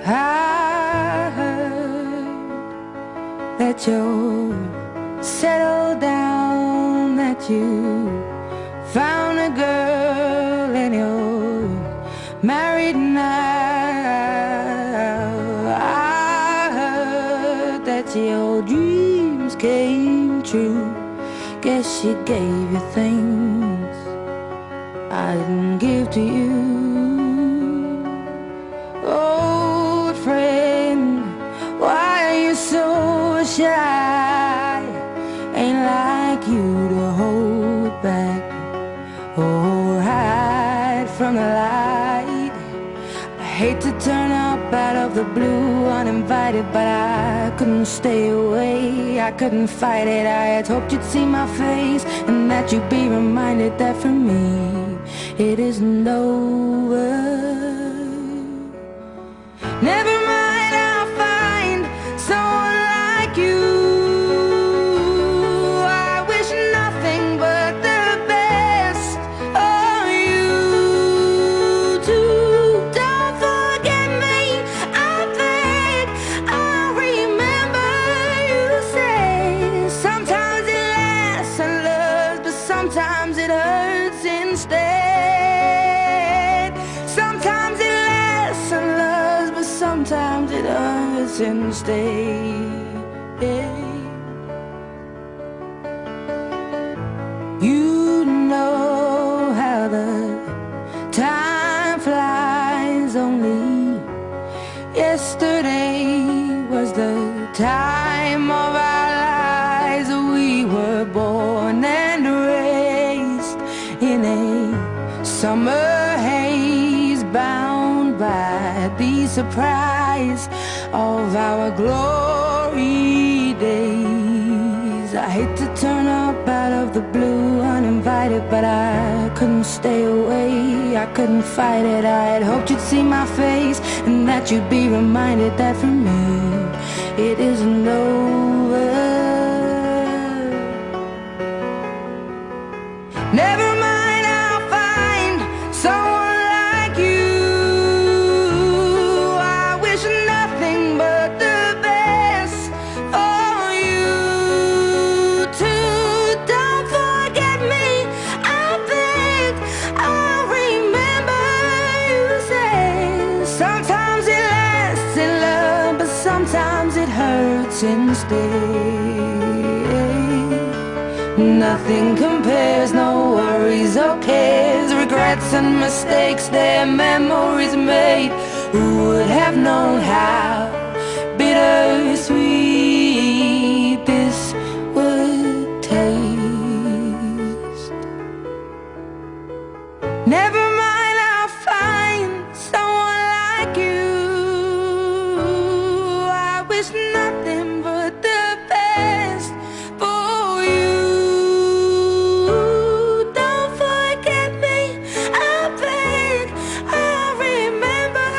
I heard that you're settled down, that you found a girl and you're married now. I heard that your dreams came true. Guess she gave you things I didn't give to you. Old friend, why are you so shy? Ain't like you to hold back or hide from the light. I hate to turn up out of the blue uninvited, but I couldn't stay away, I couldn't fight it. I had hoped you'd see my face and that you'd be reminded that for me it isn't over. Never mind, I'll find someone like you. I wish nothing but the best of you too. Don't forget me, I beg. I remember you say sometimes it lasts and loves, but sometimes it hurts instead. Sometimes it lasts and loves, but sometimes it hurts instead. You know how the time flies. Only yesterday was the time of our lives. We were born and raised in a summer haze, bound by the surprise of our glory days. I hate to turn up out of the blue uninvited, but I couldn't stay away, I couldn't fight it. I had hoped you'd see my face and that you'd be reminded that for me it isn't over. Never mind, I'll find someone like you. I wish nothing but the best for you too. Don't forget me, I beg. I remember you say sometimes it lasts in love, but sometimes it hurts instead. Nothing compares, no worries or cares, regrets and mistakes, their memories made. Who would have known how bittersweet this would taste? Never mind, I'll find someone like you. I wish nothing but the best for you. Don't forget me, I beg. I remember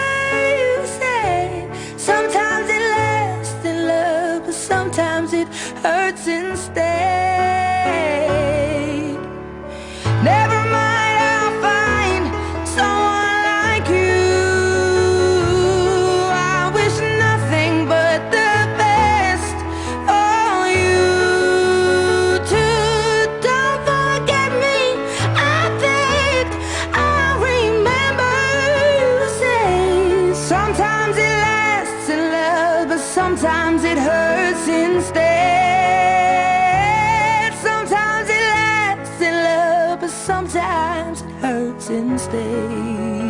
you said sometimes it lasts in love, but sometimes it hurts instead. Never mind, I'll find someone like you. I wish nothing but the best for you too. Don't forget me, I beg. I remember you say sometimes it lasts in love, but sometimes it hurts instead. Sometimes it lasts in love, but sometimes it hurts instead.